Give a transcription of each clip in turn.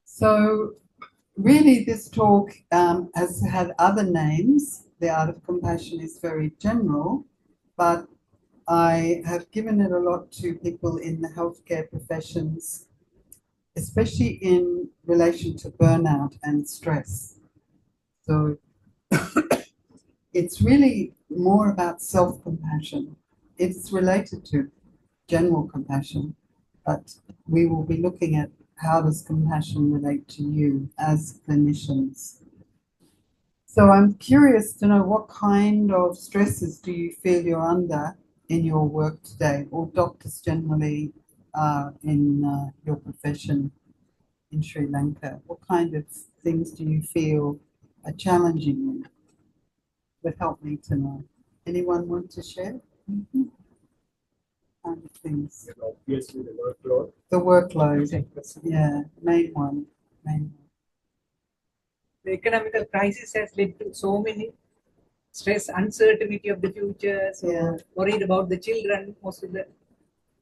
So really this talk has had other names. The art of compassion is very general, but I have given it a lot to people in the healthcare professions, especially in relation to burnout and stress. So it's really more about self-compassion. It's related to general compassion, but we will be looking at how does compassion relate to you as clinicians. So I'm curious to know what kind of stresses do you feel you're under in your work today, or doctors generally in your profession in Sri Lanka? What kind of things do you feel are challenging you? Would help me to know. Anyone want to share? Kind of things. Obviously, the workload. The workload, yeah, main one. The economical crisis has led to so many stress, uncertainty of the future, so Yeah. worried about the children, most of the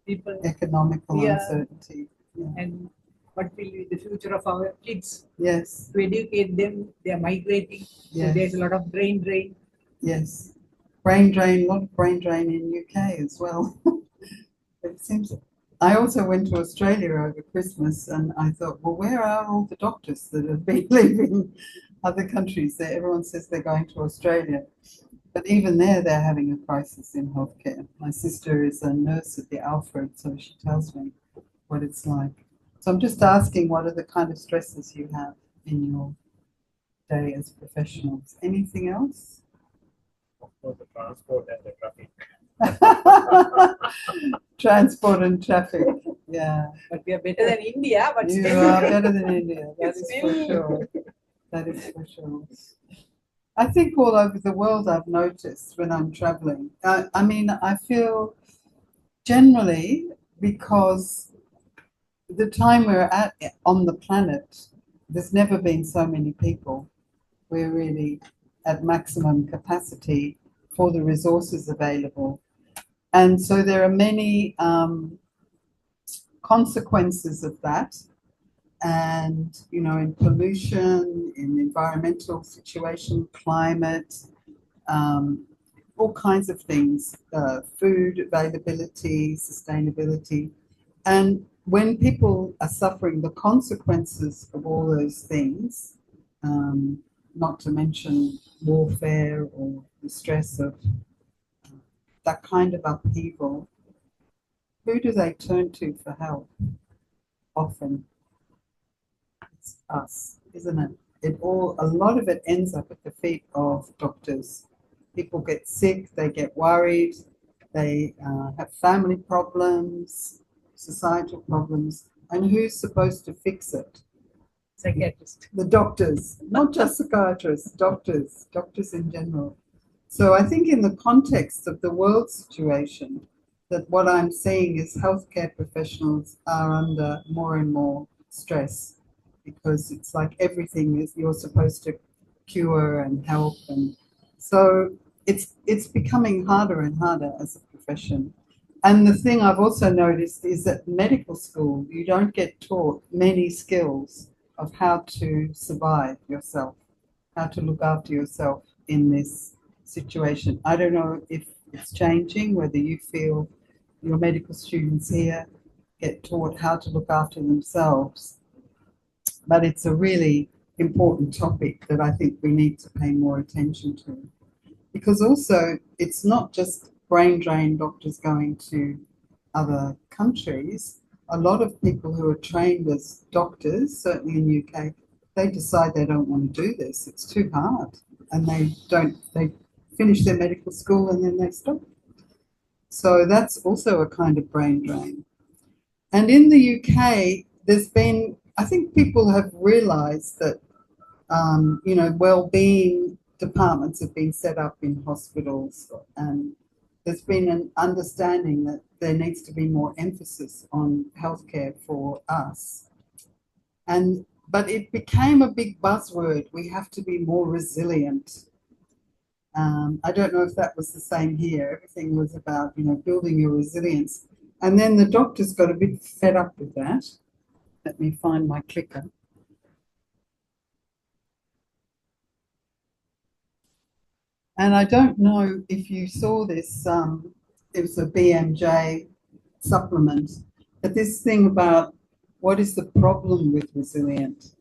people. Economical Yeah. uncertainty. Yeah. And what will be the future of our kids? Yes, To educate them, they are migrating, so Yes. there's a lot of brain drain. yes. Brain drain, a lot of brain drain in UK as well. It seems. I also went to Australia over Christmas, and I thought, well, where are all the doctors that have been leaving other countries? Everyone says they're going to Australia, but even there, they're having a crisis in healthcare. My sister is a nurse at the Alfred, so she tells me what it's like. So I'm just asking, what are the kind of stresses you have in your day as professionals? Anything else? Of course, the transport and the traffic. Transport and traffic, yeah. But we are better than India, but You still. are better than India, that is for sure. That is for sure. I think all over the world I've noticed when I'm traveling. I mean, I feel generally because the time we're at on the planet, there's never been so many people. We're really at maximum capacity for the resources available. And so there are many consequences of that. And, you know, in pollution, in environmental situation, climate, all kinds of things, food availability, sustainability. And when people are suffering the consequences of all those things, not to mention warfare or the stress of that kind of upheaval, who do they turn to for help? Often it's us, isn't it? A lot of it ends up at the feet of doctors. People get sick, they get worried, they have family problems, societal problems, and who's supposed to fix it? Psychiatrist. The doctors, not just psychiatrists, doctors in general. So I think in the context of the world situation, that what I'm seeing is healthcare professionals are under more and more stress because it's like everything is you're supposed to cure and help, and so it's becoming harder and harder as a profession. And the thing I've also noticed is that medical school you don't get taught many skills of how to survive yourself, how to look after yourself in this situation. I don't know if it's changing, whether you feel your medical students here get taught how to look after themselves, but it's a really important topic that I think we need to pay more attention to. Because also, it's not just brain drain doctors going to other countries. A lot of people who are trained as doctors, certainly in the UK, they decide they don't want to do this. It's too hard. And they finish their medical school and then they stop. So that's also a kind of brain drain. And in the UK, there's been, I think people have realised that, well-being departments have been set up in hospitals, and there's been an understanding that there needs to be more emphasis on healthcare for us. But it became a big buzzword. We have to be more resilient. I don't know if that was the same here. Everything was about, building your resilience. And then the doctors got a bit fed up with that. Let me find my clicker. And I don't know if you saw this, it was a BMJ supplement, but this thing about what is the problem with resilient?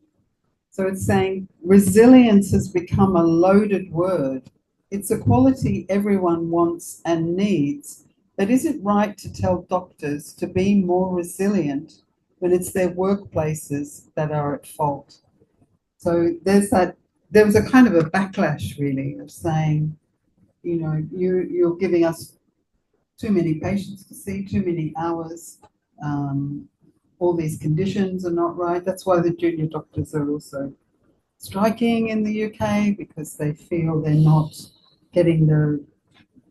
So it's saying resilience has become a loaded word. It's a quality everyone wants and needs, but is it right to tell doctors to be more resilient when it's their workplaces that are at fault? So there was a kind of a backlash really of saying, you know, you're giving us too many patients to see, too many hours, all these conditions are not right. That's why the junior doctors are also striking in the UK, because they feel they're not getting the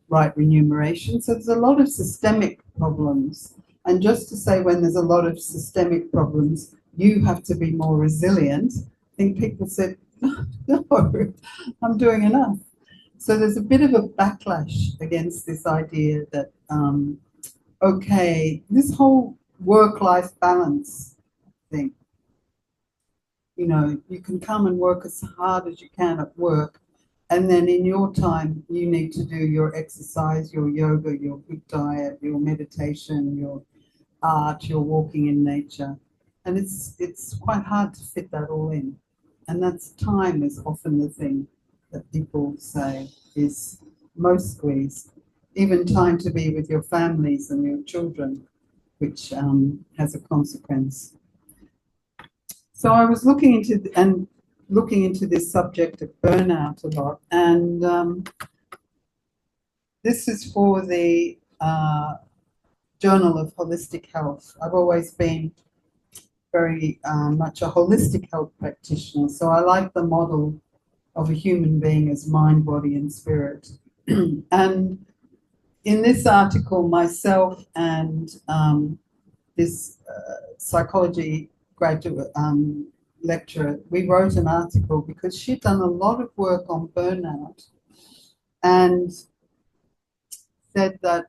right remuneration. So there's a lot of systemic problems. And just to say when there's a lot of systemic problems, you have to be more resilient, I think people said, no, I'm doing enough. So there's a bit of a backlash against this idea that, okay, this whole work-life balance thing, you know, you can come and work as hard as you can at work, and then in your time, you need to do your exercise, your yoga, your good diet, your meditation, your art, your walking in nature. And it's quite hard to fit that all in. And that's time is often the thing that people say is most squeezed. Even time to be with your families and your children, which has a consequence. So I was looking into this subject of burnout a lot, and this is for the Journal of Holistic Health. I've always been very much a holistic health practitioner, so I like the model of a human being as mind, body, and spirit. And in this article, myself and this psychology graduate lecturer, we wrote an article because she'd done a lot of work on burnout and said that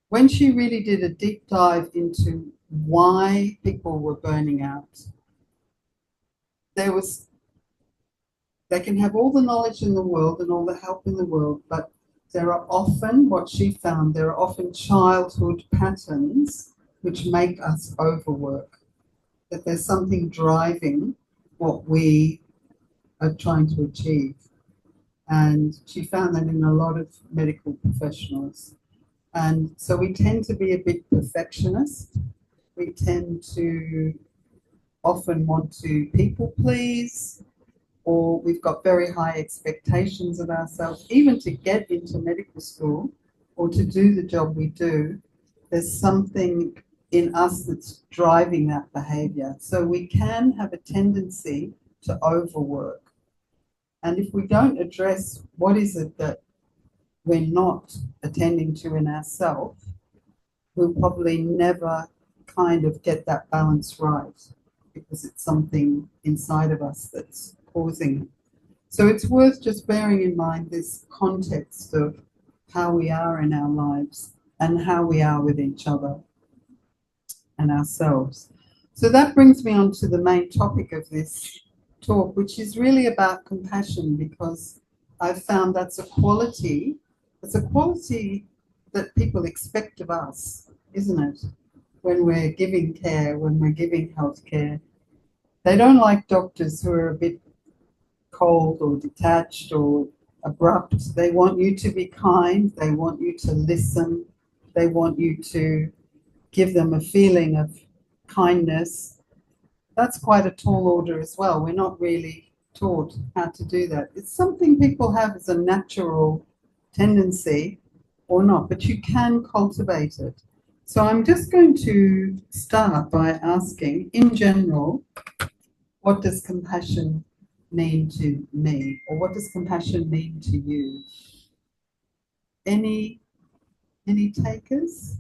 when she really did a deep dive into why people were burning out, they can have all the knowledge in the world and all the help in the world, but there are often, what she found, there are often childhood patterns which make us overwork, that there's something driving what we are trying to achieve. And she found that in a lot of medical professionals. And so we tend to be a bit perfectionist. We tend to often want to people please, or we've got very high expectations of ourselves. Even to get into medical school or to do the job we do, there's something in us that's driving that behavior. So we can have a tendency to overwork. And if we don't address what is it that we're not attending to in ourselves, we'll probably never kind of get that balance right, because it's something inside of us that's causing it. So it's worth just bearing in mind this context of how we are in our lives and how we are with each other and ourselves. So that brings me on to the main topic of this talk, which is really about compassion, because I've found that's a quality that people expect of us, isn't it? When we're giving care, when we're giving health care. They don't like doctors who are a bit cold or detached or abrupt. They want you to be kind. They want you to listen. They want you to give them a feeling of kindness. That's quite a tall order as well. We're not really taught how to do that. It's something people have as a natural tendency or not, but you can cultivate it. So I'm just going to start by asking, in general, what does compassion mean to me? Or what does compassion mean to you? Any takers?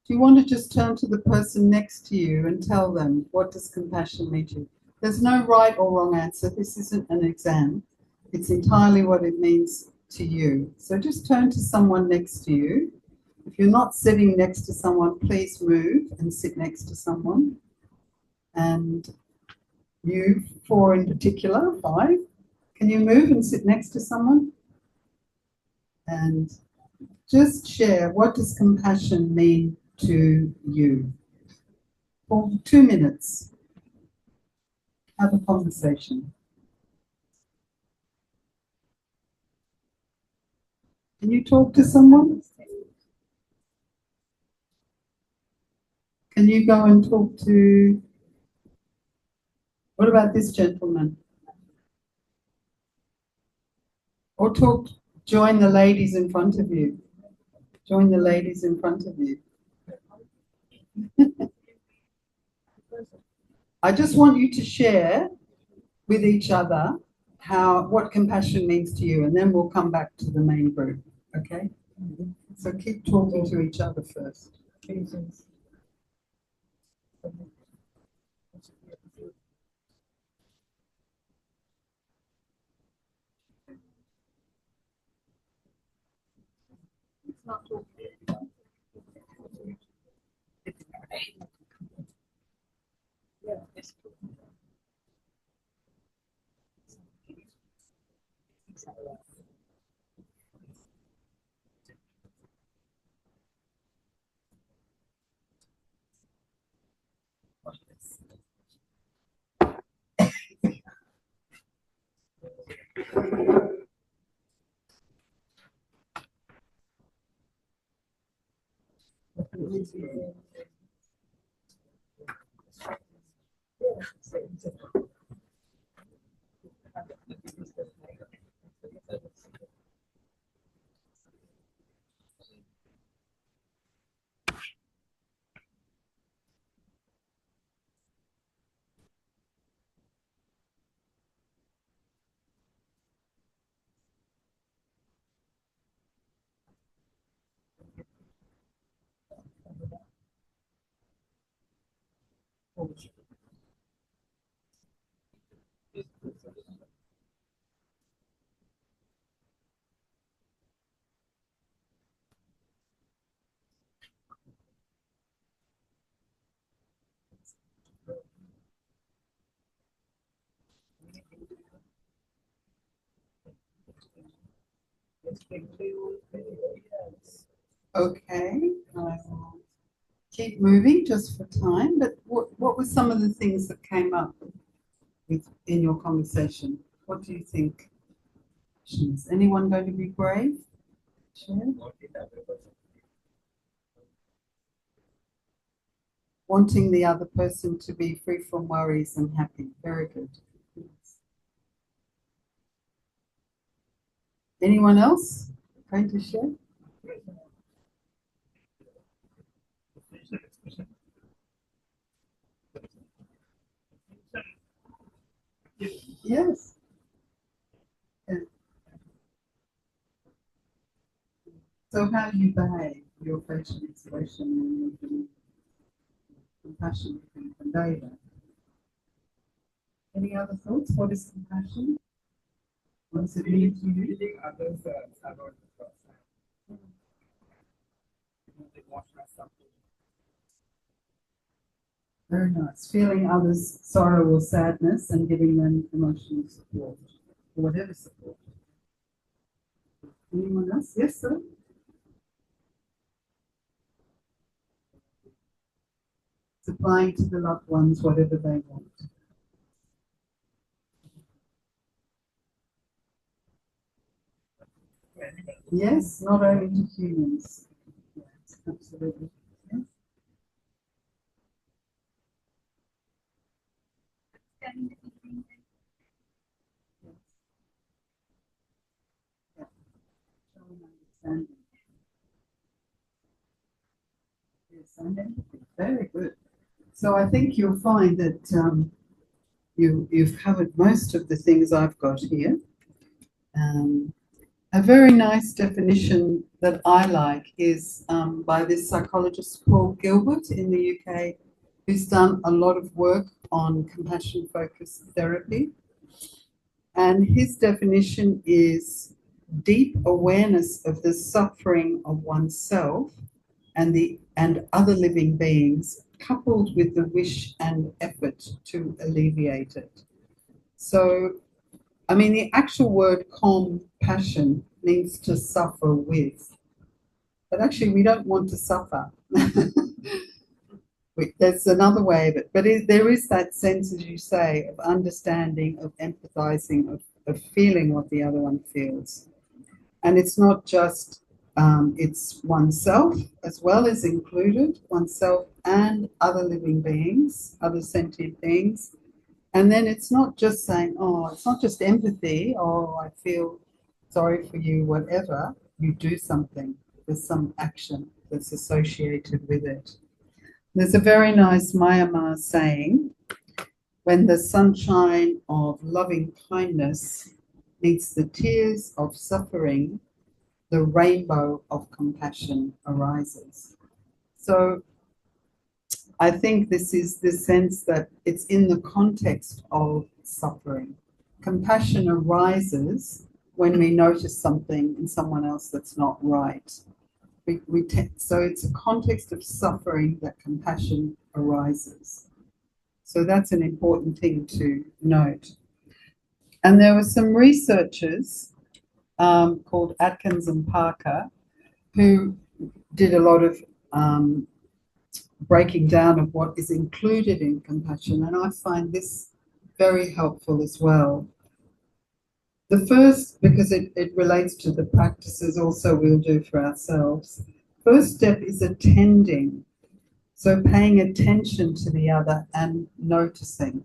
Do you want to just turn to the person next to you and tell them, what does compassion mean to you? There's no right or wrong answer. This isn't an exam. It's entirely what it means to you. So just turn to someone next to you If you're not sitting next to someone, please move and sit next to someone. And you four in particular, five, can you move and sit next to someone? And just share, what does compassion mean to you? For 2 minutes, have a conversation. Can you talk to someone? Can you go and talk to, what about this gentleman? Or talk, join the ladies in front of you. Join the ladies in front of you. I just want you to share with each other what compassion means to you, and then we'll come back to the main group, okay? So keep talking to each other first. Okay, I will keep moving just for time, but what were some of the things that came up in your conversation? What do you think? Is anyone going to be brave? Share? Wanting the other person to be free from worries and happy. Very good. Anyone else going to share? Yes. Yeah. So how do you behave, your facial expression when you're doing compassion, you can convey that. Any other thoughts? What is compassion? What does it mean to you? Feeling others about the person. Emotional something. Very nice. Feeling others' sorrow or sadness and giving them emotional support, or whatever support. Anyone else? Yes, sir. Supplying to the loved ones whatever they want. Yes, not only to humans. Yes, absolutely. Yes. Yeah. Showing understanding. Yes, and empathy. Very good. So I think you'll find that you've covered most of the things I've got here. A very nice definition that I like is by this psychologist Paul Gilbert in the UK, who's done a lot of work on compassion-focused therapy. And his definition is deep awareness of the suffering of oneself and other living beings, coupled with the wish and effort to alleviate it. So, I mean, the actual word compassion means to suffer with, but actually we don't want to suffer. There's another way of it, but there is that sense, as you say, of understanding, of empathizing, of feeling what the other one feels. And it's not just, it's oneself as well as included, oneself and other living beings, other sentient beings. And then it's not just saying, oh, it's not just empathy, oh, I feel sorry for you, whatever. You do something. There's some action that's associated with it. There's a very nice Myanmar saying, when the sunshine of loving kindness meets the tears of suffering, the rainbow of compassion arises. So I think this is the sense that it's in the context of suffering. Compassion arises when we notice something in someone else that's not right. So it's a context of suffering that compassion arises. So that's an important thing to note. And there were some researchers called Atkins and Parker who did a lot of breaking down of what is included in compassion, and I find this very helpful as well. The first, because it relates to the practices also we'll do for ourselves, first step is attending. So paying attention to the other and noticing.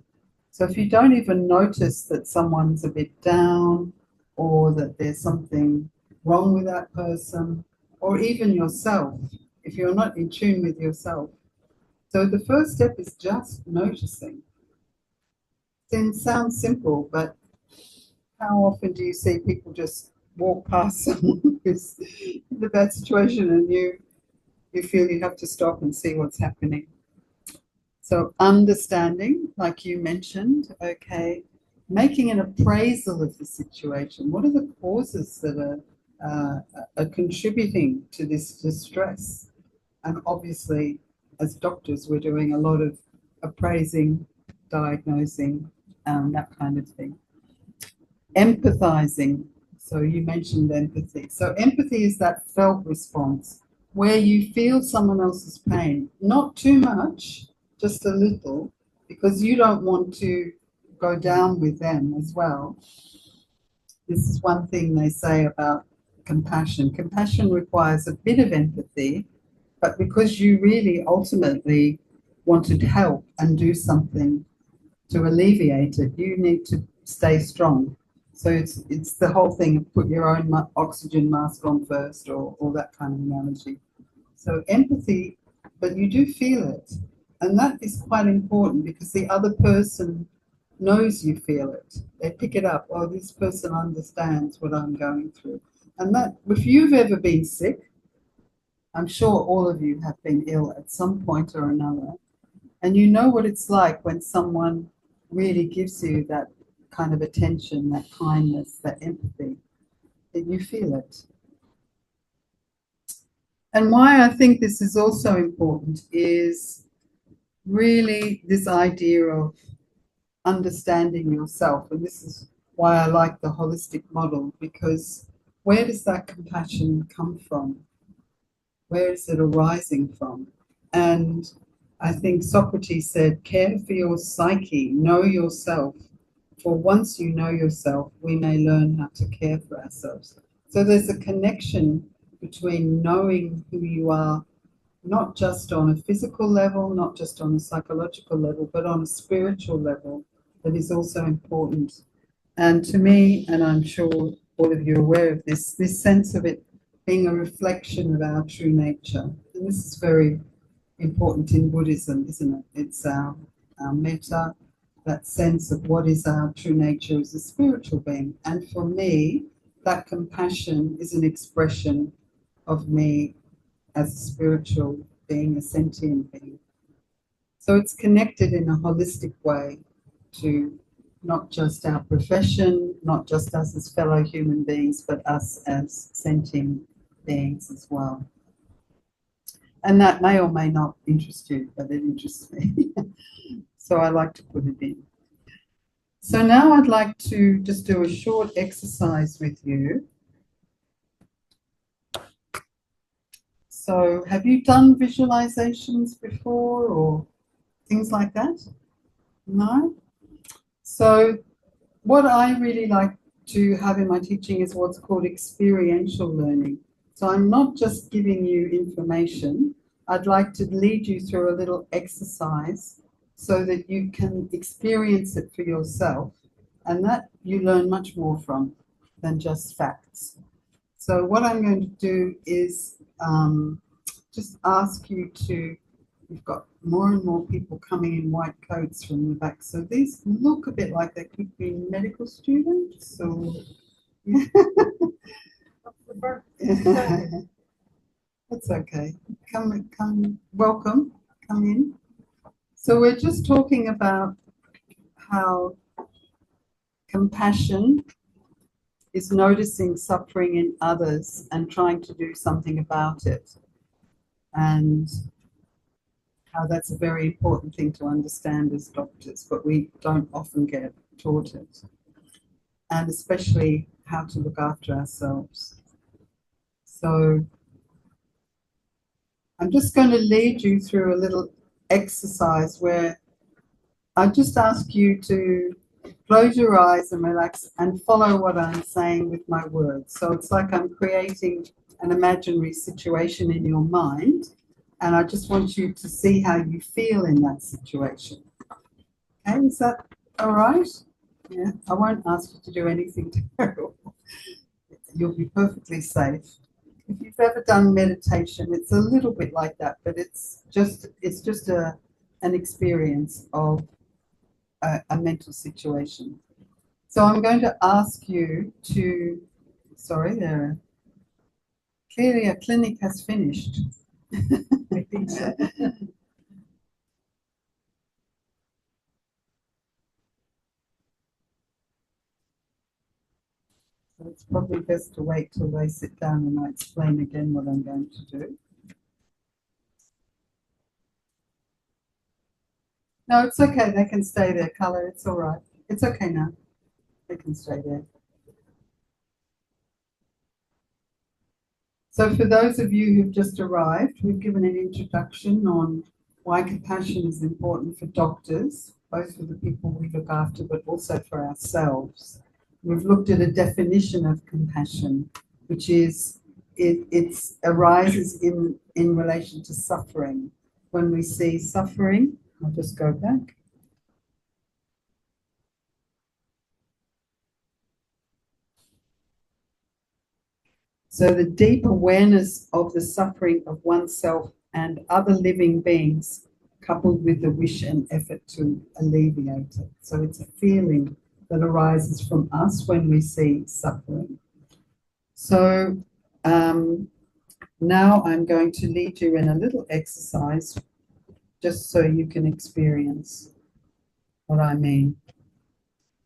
So if you don't even notice that someone's a bit down or that there's something wrong with that person, or even yourself, if you're not in tune with yourself. So the first step is just noticing. It sounds simple, but how often do you see people just walk past someone who's in a bad situation and you feel you have to stop and see what's happening? So understanding, like you mentioned, okay, making an appraisal of the situation. What are the causes that are contributing to this distress? And obviously, as doctors, we're doing a lot of appraising, diagnosing, that kind of thing. Empathizing. So you mentioned empathy. So empathy is that felt response where you feel someone else's pain, not too much, just a little, because you don't want to go down with them as well. This is one thing they say about compassion. Compassion requires a bit of empathy, but because you really ultimately want to help and do something to alleviate it, you need to stay strong. So it's the whole thing of put your own oxygen mask on first, or that kind of analogy. So empathy, but you do feel it. And that is quite important because the other person knows you feel it. They pick it up. Oh, this person understands what I'm going through. And that, if you've ever been sick, I'm sure all of you have been ill at some point or another, and you know what it's like when someone really gives you that kind of attention, that kindness, that empathy, that you feel it. And why I think this is also important is really this idea of understanding yourself. And this is why I like the holistic model, because where does that compassion come from? Where is it arising from? And I think Socrates said, care for your psyche, know yourself. For once you know yourself, we may learn how to care for ourselves. So there's a connection between knowing who you are, not just on a physical level, not just on a psychological level, but on a spiritual level that is also important. And to me, and I'm sure all of you are aware of this sense of it being a reflection of our true nature. And this is very important in Buddhism, isn't it? It's our metta, that sense of what is our true nature as a spiritual being. And for me, that compassion is an expression of me as a spiritual being, a sentient being. So it's connected in a holistic way to not just our profession, not just us as fellow human beings, but us as sentient beings as well. And that may or may not interest you, but it interests me. So I like to put it in. So now I'd like to just do a short exercise with you. So have you done visualizations before or things like that? No? So what I really like to have in my teaching is what's called experiential learning. So I'm not just giving you information. I'd like to lead you through a little exercise so that you can experience it for yourself, and that you learn much more from than just facts. So what I'm going to do is just ask you to, we've got more and more people coming in white coats from the back. So these look a bit like they could be medical students or that's okay. Come, welcome, come in. So we're just talking about how compassion is noticing suffering in others and trying to do something about it. And how that's a very important thing to understand as doctors, but we don't often get taught it. And especially how to look after ourselves. So I'm just going to lead you through a little exercise where I just ask you to close your eyes and relax and follow what I'm saying with my words. So it's like I'm creating an imaginary situation in your mind, and I just want you to see how you feel in that situation. Okay, is that all right? Yeah, I won't ask you to do anything terrible. You'll be perfectly safe. If you've ever done meditation, it's a little bit like that, but it's just an experience of a mental situation. So I'm going to ask you to, sorry, there. Clearly a clinic has finished. I think so. So it's probably best to wait till they sit down and I explain again what I'm going to do. No, it's okay. They can stay there, Colour. It's all right. It's okay now. They can stay there. So for those of you who've just arrived, we've given an introduction on why compassion is important for doctors, both for the people we look after, but also for ourselves. We've looked at a definition of compassion, which is it arises in relation to suffering. When we see suffering, I'll just go back. So the deep awareness of the suffering of oneself and other living beings, coupled with the wish and effort to alleviate it. So it's a feeling that arises from us when we see suffering. So now I'm going to lead you in a little exercise just so you can experience what I mean.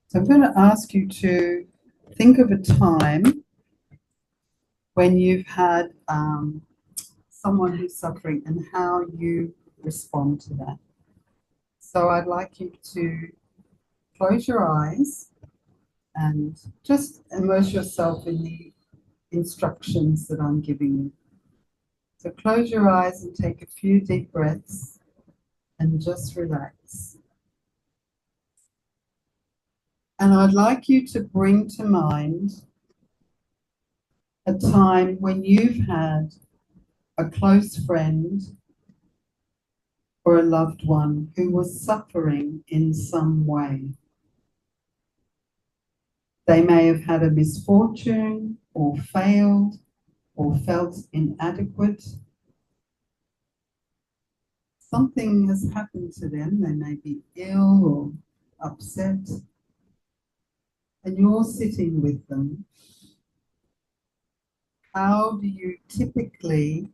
So I'm going to ask you to think of a time when you've had someone who's suffering and how you respond to that. So I'd like you to close your eyes and just immerse yourself in the instructions that I'm giving you. So close your eyes and take a few deep breaths and just relax. And I'd like you to bring to mind a time when you've had a close friend or a loved one who was suffering in some way. They may have had a misfortune or failed or felt inadequate. Something has happened to them. They may be ill or upset. And you're sitting with them. How do you typically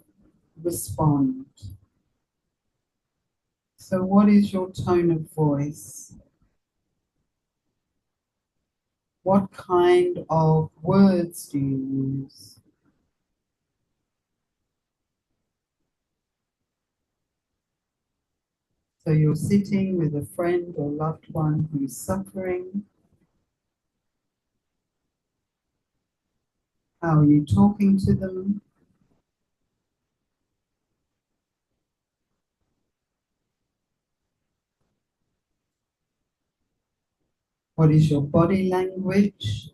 respond? So what is your tone of voice? What kind of words do you use? So you're sitting with a friend or loved one who's suffering. How are you talking to them? What is your body language?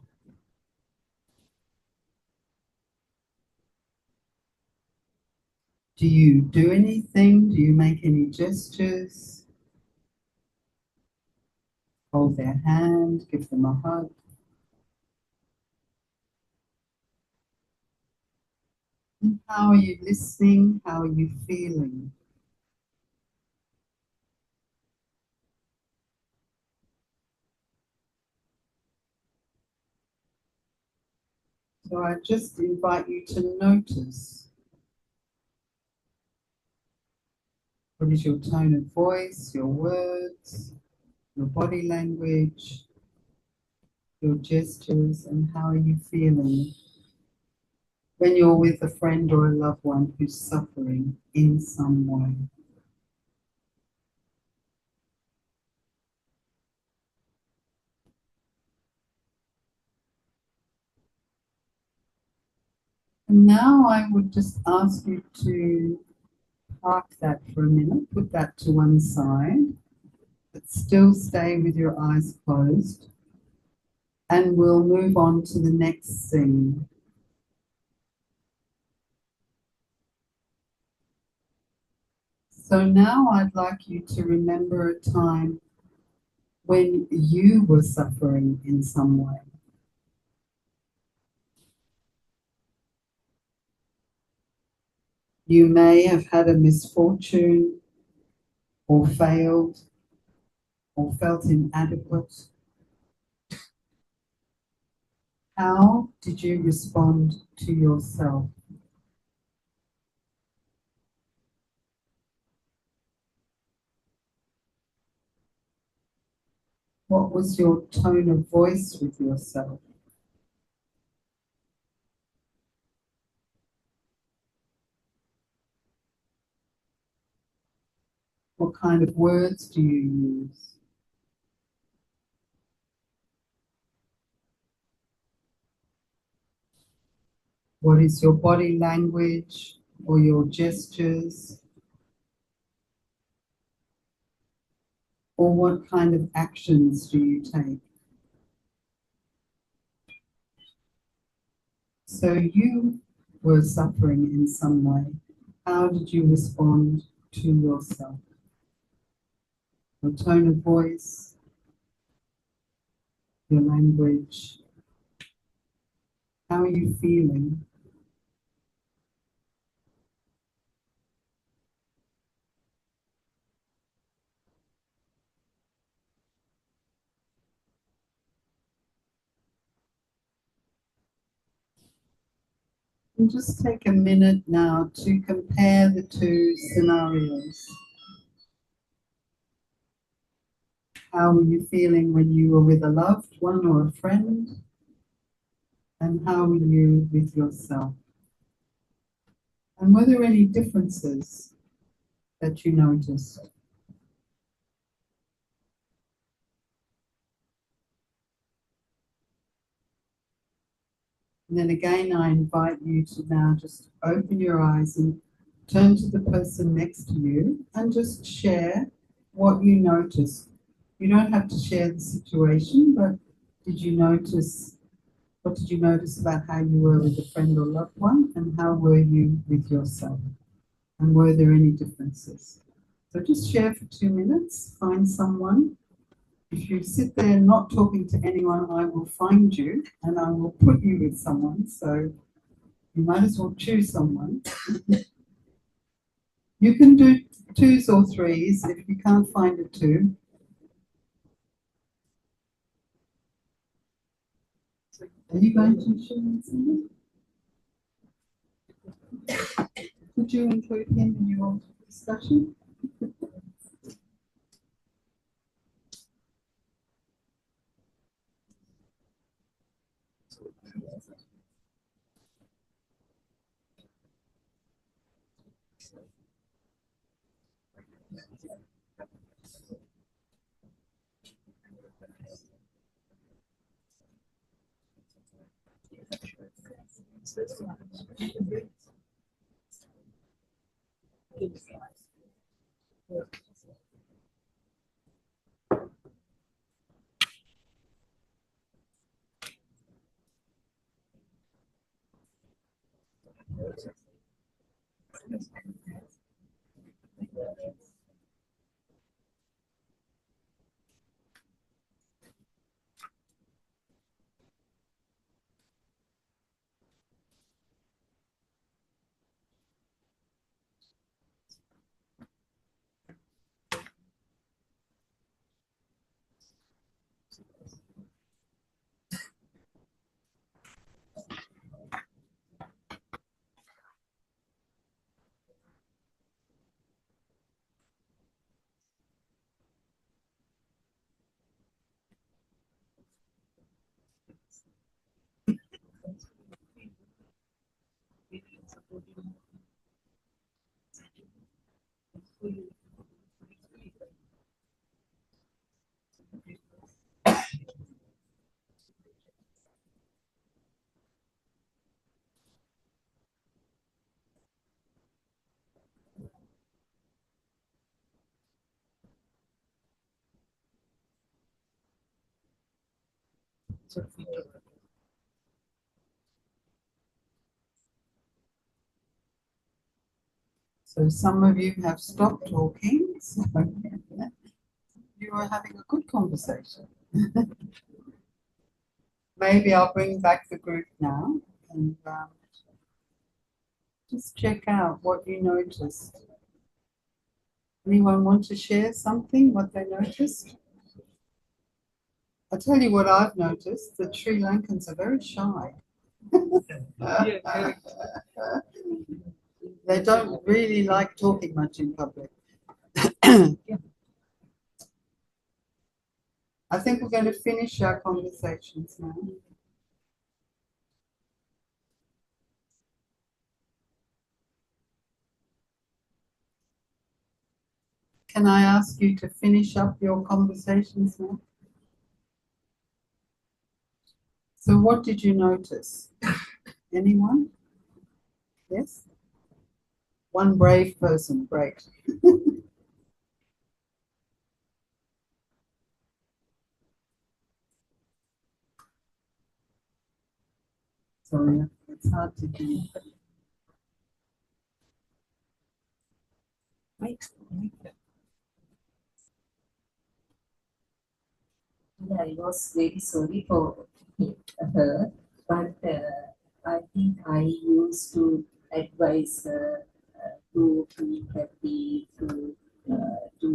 Do you do anything? Do you make any gestures? Hold their hand, give them a hug. And how are you listening? How are you feeling? So I just invite you to notice. What is your tone of voice, your words, your body language, your gestures, and how are you feeling when you're with a friend or a loved one who's suffering in some way? And now I would just ask you to park that for a minute, put that to one side, but still stay with your eyes closed. And we'll move on to the next scene. So now I'd like you to remember a time when you were suffering in some way. You may have had a misfortune or failed or felt inadequate. How did you respond to yourself? What was your tone of voice with yourself? What kind of words do you use? What is your body language or your gestures? Or what kind of actions do you take? So you were suffering in some way. How did you respond to yourself? Your tone of voice, your language. How are you feeling? And just take a minute now to compare the two scenarios. How were you feeling when you were with a loved one or a friend? And how were you with yourself? And were there any differences that you noticed? And then again, I invite you to now just open your eyes and turn to the person next to you and just share what you noticed. You don't have to share the situation, but what did you notice about how you were with a friend or loved one, and how were you with yourself? And were there any differences? So just share for 2 minutes, find someone. If you sit there not talking to anyone, I will find you and I will put you with someone. So you might as well choose someone. You can do twos or threes if you can't find a two. Are you going to share with someone? Could you include him in your discussion? So some of you have stopped talking, so you are having a good conversation. Maybe I'll bring back the group now and just check out what you noticed. Anyone want to share something, what they noticed? I'll tell you what I've noticed, that Sri Lankans are very shy. They don't really like talking much in public. I think we're going to finish our conversations now. Can I ask you to finish up your conversations now? So what did you notice? Anyone? Yes? One brave person, great. Sorry, it's hard to do. I was very sorry for her, but I think I used to advise her to be happy, to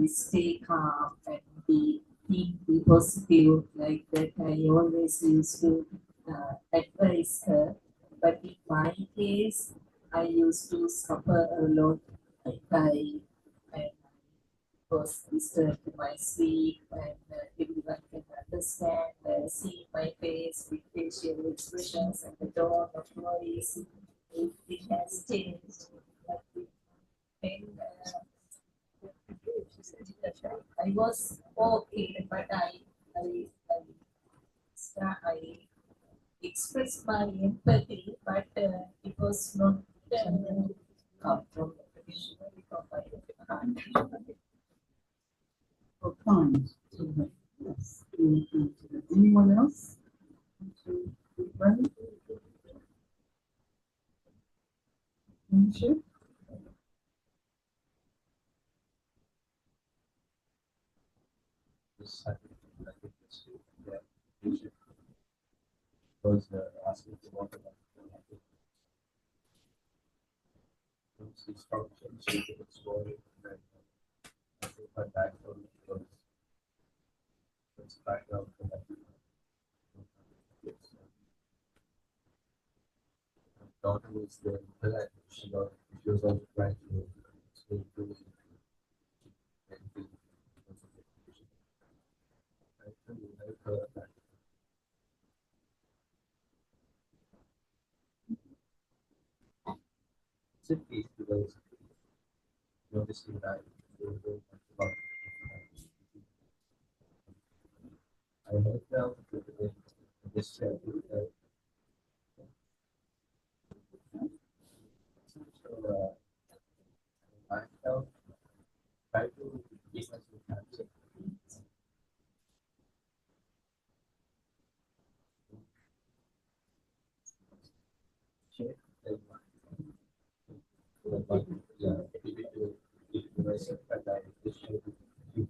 stay calm and be positive. Like that, I always used to advise her. But in my case, I used to suffer a lot. I cry and was disturbed in my sleep, and everyone can understand, see my face with facial expressions and the tone of voice. It has changed. But when I was okay, but I expressed my empathy, but it was not come from my heart. Oh, kind. Yes. Anyone else? Sure. Was asking for what about his function, she could explore it, and I think my background was background for that. Yes. My daughter was there, but she was also trying to explain to me. I really like her that. It's a piece because noticing that they were very much about I heard now that this myself, try to be as much as share the yeah, if you myself and I just share with you.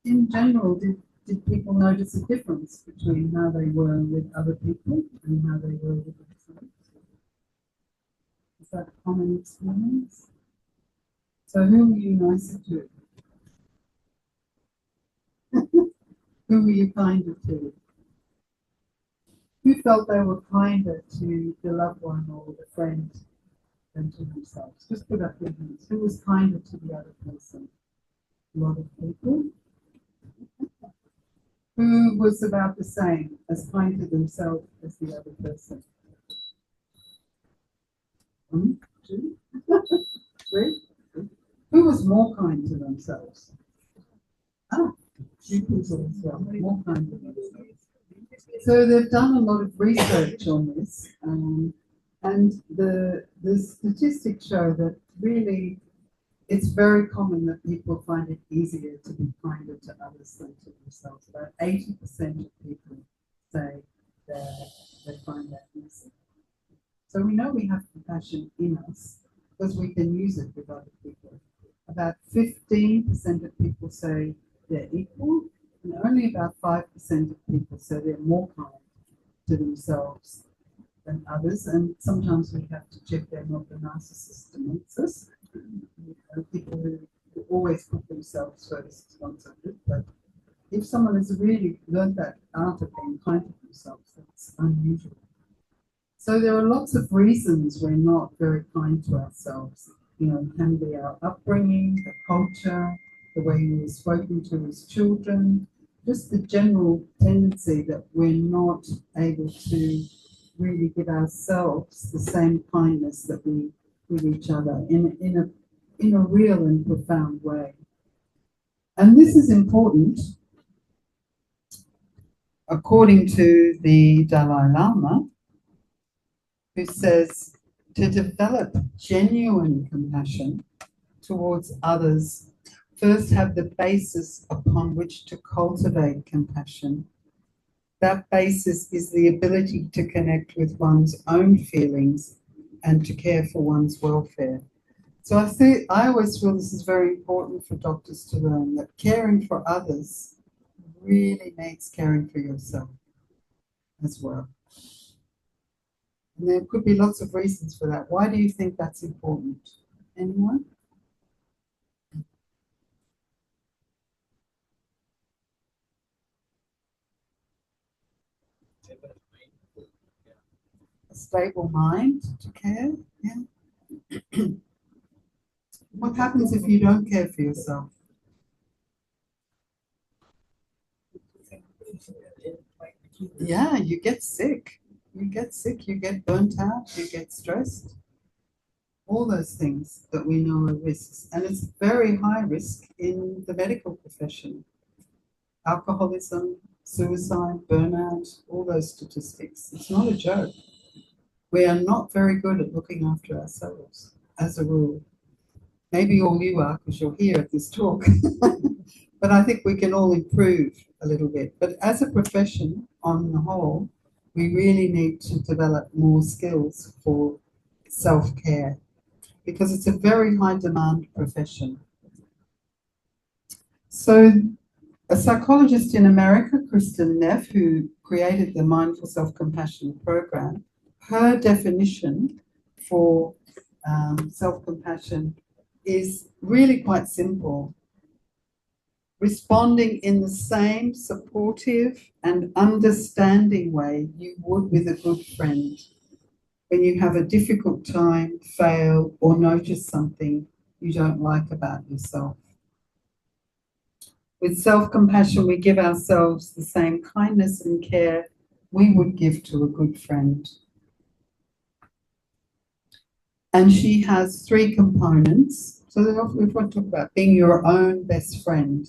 In general, did people notice a difference between how they were with other people and how they were with themselves? Is that a common experience? So who were you nicer to? Who were you kinder to? Who felt they were kinder to the loved one or the friend than to themselves? Just put up your hands. Who was kinder to the other person? A lot of people. Who was about the same, as kind to themselves as the other person? 1, 2, 3. Who was more kind to themselves? Ah, few people as well, more kind to themselves. So they've done a lot of research on this, and the statistics show that really it's very common that people find it easier to be kinder to others than to themselves. About 80% of people say that they find that easy. So we know we have compassion in us because we can use it with other people. About 15% of people say they're equal, and only about 5% of people say they're more kind to themselves than others. And sometimes we have to check they're not the narcissist amongst us. People who always put themselves first once I did, but if someone has really learned that art of being kind to themselves, that's unusual. So there are lots of reasons we're not very kind to ourselves. You know, it can be our upbringing, the culture, the way we were spoken to as children, just the general tendency that we're not able to really give ourselves the same kindness that we give each other in a real and profound way. And this is important. According to the Dalai Lama, who says to develop genuine compassion towards others, first have the basis upon which to cultivate compassion. That basis is the ability to connect with one's own feelings and to care for one's welfare. So I always feel this is very important for doctors to learn, that caring for others really needs caring for yourself as well. And there could be lots of reasons for that. Why do you think that's important? Anyone? A stable mind to care, yeah. What happens if you don't care for yourself? Yeah, you get sick. You get sick, you get burnt out, you get stressed. All those things that we know are risks. And it's very high risk in the medical profession. Alcoholism, suicide, burnout, all those statistics. It's not a joke. We are not very good at looking after ourselves, as a rule. Maybe all you are because you're here at this talk. But I think we can all improve a little bit. But as a profession, on the whole, we really need to develop more skills for self-care because it's a very high demand profession. So a psychologist in America, Kristen Neff, who created the Mindful Self-Compassion program, her definition for self-compassion is really quite simple. Responding in the same supportive and understanding way you would with a good friend when you have a difficult time, fail, or notice something you don't like about yourself. With self-compassion, we give ourselves the same kindness and care we would give to a good friend. And she has 3 components. So we want to talk about being your own best friend.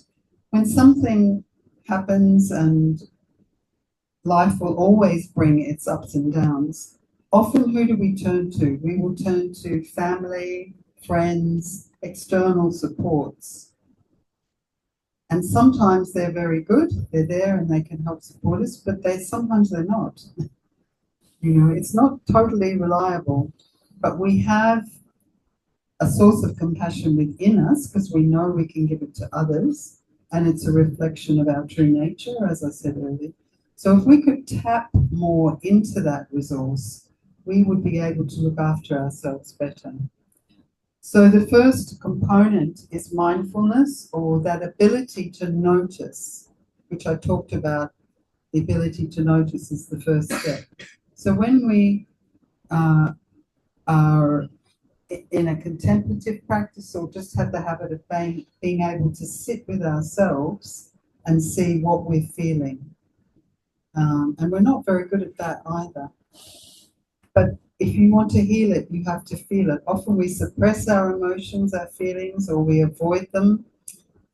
When something happens and life will always bring its ups and downs. Often, who do we turn to? We will turn to family, friends, external supports. And sometimes they're very good, they're there and they can help support us, but sometimes they're not. You know, it's not totally reliable, but we have a source of compassion within us because we know we can give it to others, and it's a reflection of our true nature, as I said earlier. So if we could tap more into that resource, we would be able to look after ourselves better. So the first component is mindfulness, or that ability to notice, which I talked about. The ability to notice is the first step. So when we are in a contemplative practice, or just have the habit of being able to sit with ourselves and see what we're feeling. And we're not very good at that either. But if you want to heal it, you have to feel it. Often we suppress our emotions, our feelings, or we avoid them,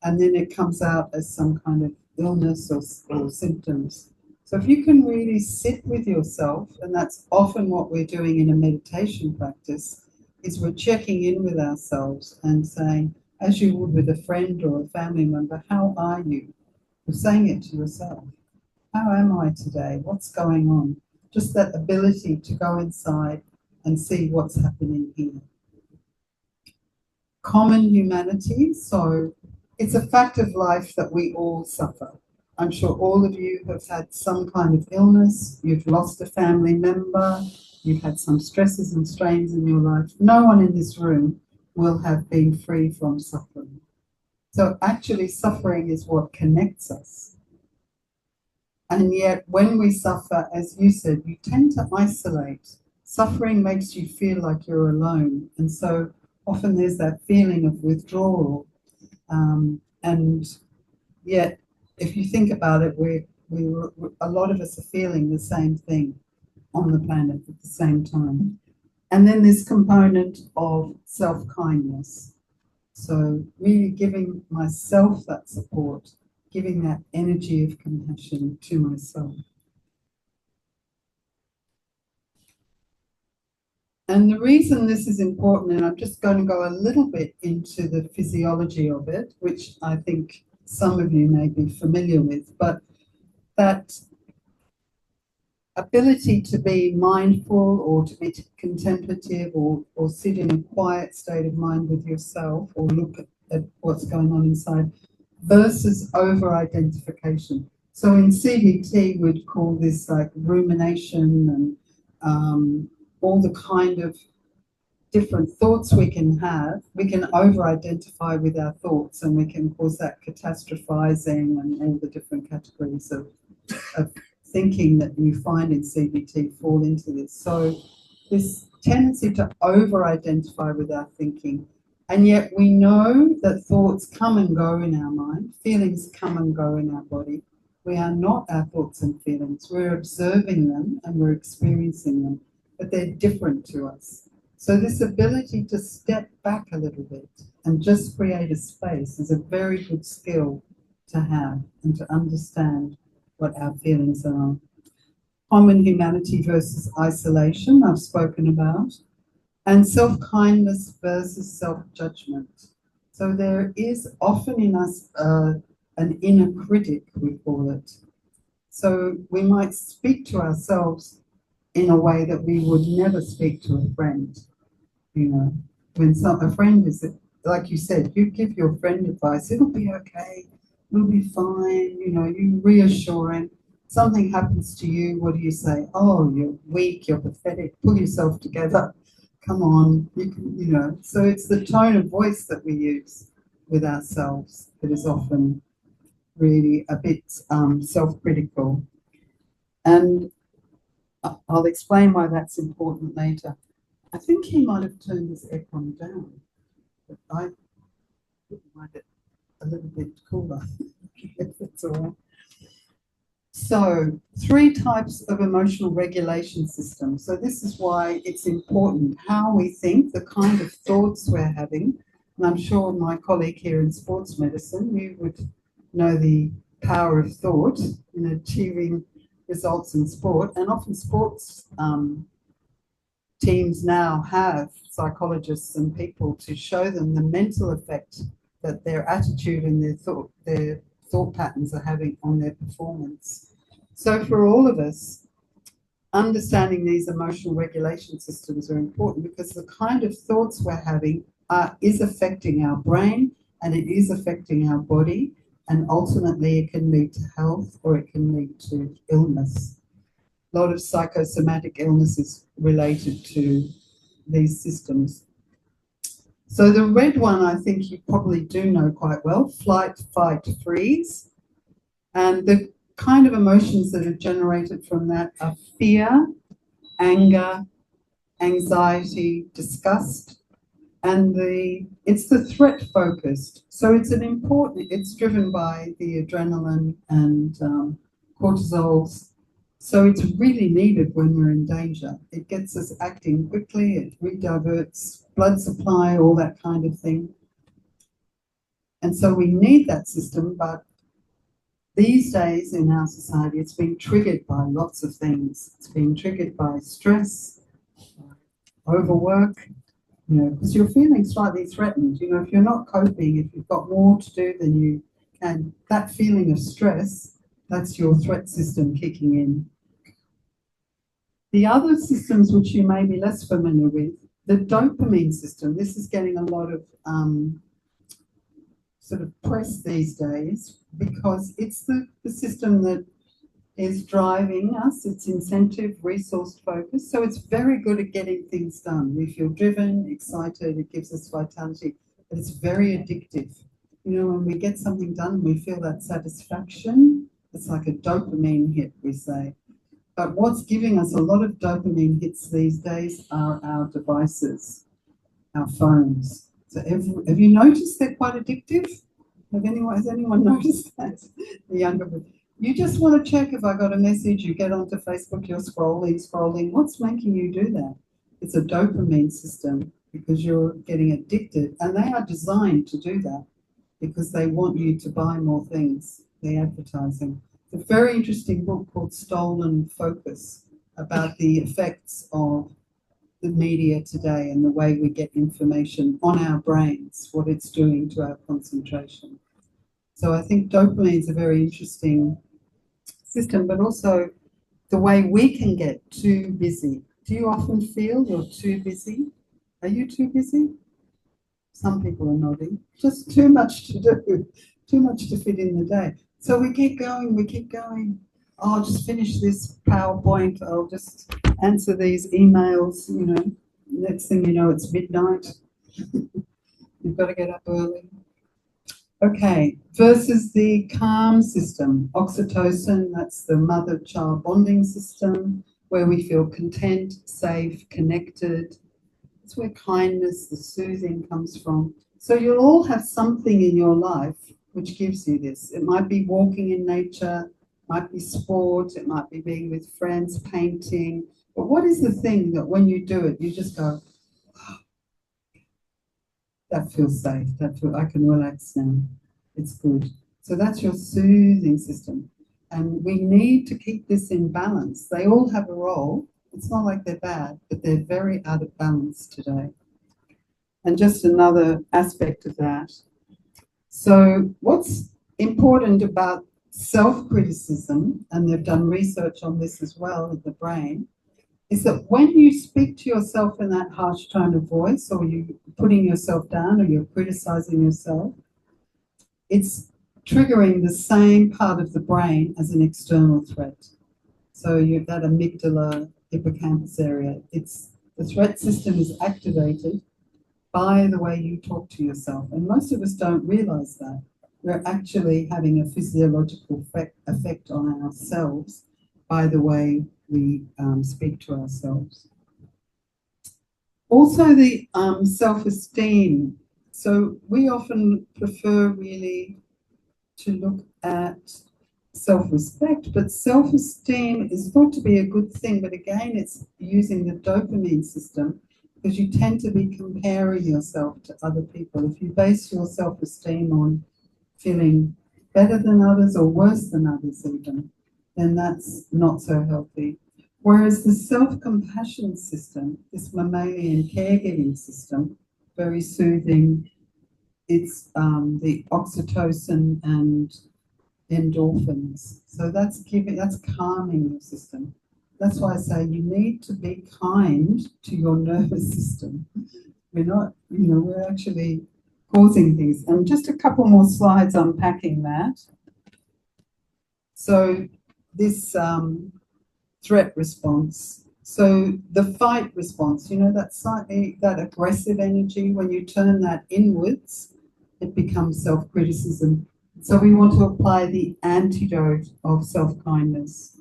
and then it comes out as some kind of illness or symptoms. So if you can really sit with yourself, and that's often what we're doing in a meditation practice, is we're checking in with ourselves and saying, as you would with a friend or a family member, how are you? You're saying it to yourself. How am I today? What's going on? Just that ability to go inside and see what's happening here. Common humanity. So it's a fact of life that we all suffer. I'm sure all of you have had some kind of illness. You've lost a family member. You've had some stresses and strains in your life. No one in this room will have been free from suffering. So actually suffering is what connects us. And yet when we suffer, as you said, you tend to isolate. Suffering makes you feel like you're alone. And so often there's that feeling of withdrawal. And yet, if you think about it, a lot of us are feeling the same thing on the planet at the same time. And then this component of self-kindness. So really giving myself that support, giving that energy of compassion to myself. And the reason this is important, and I'm just going to go a little bit into the physiology of it, which I think some of you may be familiar with, but that ability to be mindful or to be contemplative or sit in a quiet state of mind with yourself or look at what's going on inside versus over-identification. So in CBT, we'd call this like rumination and all the kind of different thoughts we can have. We can over-identify with our thoughts, and we can cause that catastrophizing and all the different categories of thinking that you find in CBT fall into this. So this tendency to over-identify with our thinking, and yet we know that thoughts come and go in our mind, feelings come and go in our body. We are not our thoughts and feelings. We're observing them and we're experiencing them, but they're different to us. So this ability to step back a little bit and just create a space is a very good skill to have and to understand what our feelings are. Common humanity versus isolation, I've spoken about. And self-kindness versus self-judgment. So there is often in us an inner critic, we call it. So we might speak to ourselves in a way that we would never speak to a friend. You know, when a friend is, like you said, you give your friend advice, it'll be okay, we'll be fine, you know, you reassure him. Something happens to you, what do you say? Oh, you're weak, you're pathetic, pull yourself together. Come on, you can, you know. So it's the tone of voice that we use with ourselves that is often really a bit self-critical. And I'll explain why that's important later. I think he might have turned his aircon down, but I would like it a little bit cooler, if it's all right. So 3 types of emotional regulation systems. So this is why it's important how we think, the kind of thoughts we're having. And I'm sure my colleague here in sports medicine, you would know the power of thought in achieving results in sport, and often sports teams now have psychologists and people to show them the mental effect that their attitude and their thought patterns are having on their performance. So for all of us, understanding these emotional regulation systems are important, because the kind of thoughts we're having is affecting our brain, and it is affecting our body, and ultimately it can lead to health or it can lead to illness. A lot of psychosomatic illnesses related to these systems. So the red one, I think you probably do know quite well: flight, fight, freeze. And the kind of emotions that are generated from that are fear, anger, anxiety, disgust, and it's the threat focused. So it's driven by the adrenaline and cortisols. So it's really needed when we're in danger. It gets us acting quickly, it rediverts blood supply, all that kind of thing. And so we need that system, but these days in our society, it's being triggered by lots of things. It's being triggered by stress, overwork, because you're feeling slightly threatened. If you're not coping, if you've got more to do than you can, that feeling of stress, that's your threat system kicking in. The other systems which you may be less familiar with, the dopamine system, this is getting a lot of sort of press these days, because it's the system that is driving us. It's incentive, resource focused. So it's very good at getting things done. We feel driven, excited, it gives us vitality, but it's very addictive. When we get something done, we feel that satisfaction. It's like a dopamine hit, we say. But what's giving us a lot of dopamine hits these days are our devices, our phones. So have you noticed they're quite addictive? Has anyone noticed that? The younger people. You just want to check if I got a message, you get onto Facebook, you're scrolling. What's making you do that? It's a dopamine system, because you're getting addicted, and they are designed to do that because they want you to buy more things, the advertising. It's a very interesting book called Stolen Focus, about the effects of the media today and the way we get information on our brains, what it's doing to our concentration. So I think dopamine is a very interesting system, but also the way we can get too busy. Do you often feel you're too busy? Are you too busy? Some people are nodding. Just too much to do, too much to fit in the day. So we keep going. Oh, I'll just finish this PowerPoint. I'll just answer these emails, Next thing you know, it's midnight. You've got to get up early. Okay, versus the calm system. Oxytocin, that's the mother-child bonding system, where we feel content, safe, connected. It's where kindness, the soothing comes from. So you'll all have something in your life which gives you this. It might be walking in nature, it might be sport, it might be being with friends, painting. But what is the thing that when you do it, you just go, oh, that feels safe, I can relax now, it's good. So that's your soothing system. And we need to keep this in balance. They all have a role. It's not like they're bad, but they're very out of balance today. And just another aspect of that. So what's important about self-criticism, and they've done research on this as well in the brain, is that when you speak to yourself in that harsh tone of voice, or you're putting yourself down, or you're criticizing yourself, it's triggering the same part of the brain as an external threat. So that amygdala, hippocampus area, the threat system is activated by the way you talk to yourself. And most of us don't realize that. We're actually having a physiological effect on ourselves by the way we speak to ourselves. Also the self-esteem. So we often prefer really to look at self-respect, but self-esteem is thought to be a good thing, but again, it's using the dopamine system, because you tend to be comparing yourself to other people. If you base your self-esteem on feeling better than others or worse than others even, then that's not so healthy. Whereas the self-compassion system, this mammalian caregiving system, very soothing, it's the oxytocin and endorphins. So that's calming your system. That's why I say you need to be kind to your nervous system. We're not, we're actually causing things. And just a couple more slides unpacking that. So this threat response. So the fight response, that aggressive energy, when you turn that inwards, it becomes self-criticism. So we want to apply the antidote of self-kindness.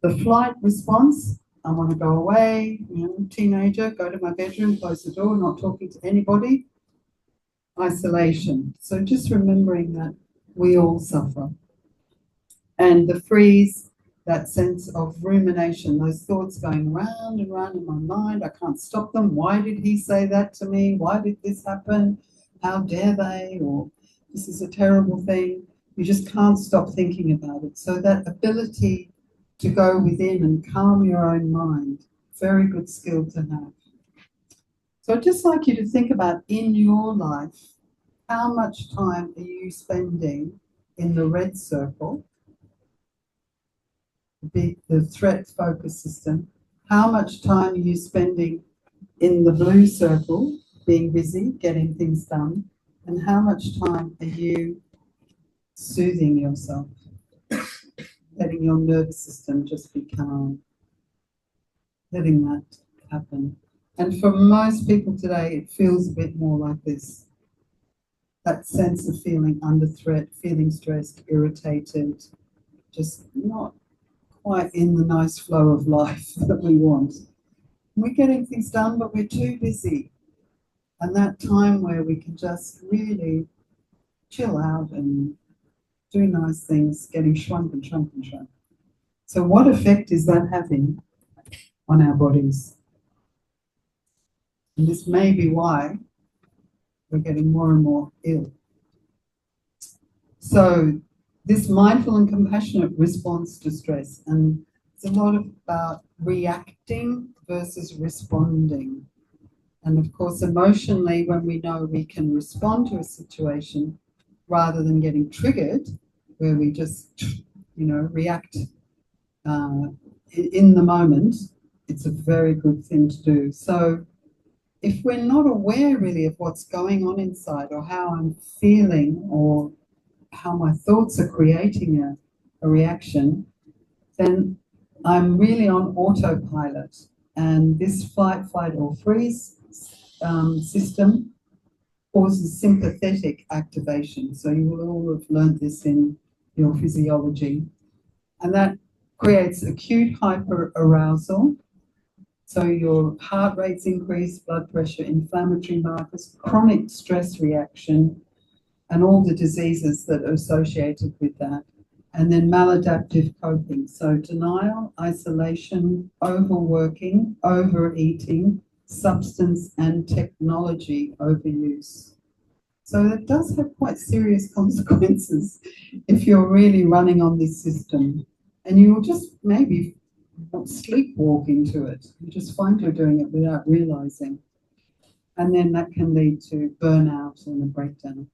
The flight response, I want to go away, teenager, go to my bedroom, close the door, not talking to anybody. Isolation. So just remembering that we all suffer. And the freeze, that sense of rumination, those thoughts going round and round in my mind. I can't stop them. Why did he say that to me? Why did this happen? How dare they? Or this is a terrible thing. You just can't stop thinking about it. So that ability to go within and calm your own mind, very good skill to have. So I'd just like you to think about in your life, how much time are you spending in the red circle, the threat focus system? How much time are you spending in the blue circle, being busy, getting things done? And how much time are you soothing yourself, letting your nervous system just be calm, letting that happen? And for most people today, it feels a bit more like this. That sense of feeling under threat, feeling stressed, irritated, just not quite in the nice flow of life that we want. We're getting things done, but we're too busy. And that time where we can just really chill out and do nice things, getting shrunk and shrunk and shrunk. So what effect is that having on our bodies? And this may be why we're getting more and more ill. So this mindful and compassionate response to stress, and it's a lot about reacting versus responding. And of course, emotionally, when we know we can respond to a situation rather than getting triggered, where we just, react in the moment, it's a very good thing to do. So if we're not aware really of what's going on inside, or how I'm feeling, or how my thoughts are creating a reaction, then I'm really on autopilot. And this flight, or freeze system causes sympathetic activation. So you will all have learned this in your physiology. And that creates acute hyperarousal. So your heart rate's increased, blood pressure, inflammatory markers, chronic stress reaction, and all the diseases that are associated with that. And then maladaptive coping. So denial, isolation, overworking, overeating, substance and technology overuse. So it does have quite serious consequences if you're really running on this system. And you'll just maybe sleepwalk into it. You just find you're doing it without realizing. And then that can lead to burnout and a breakdown.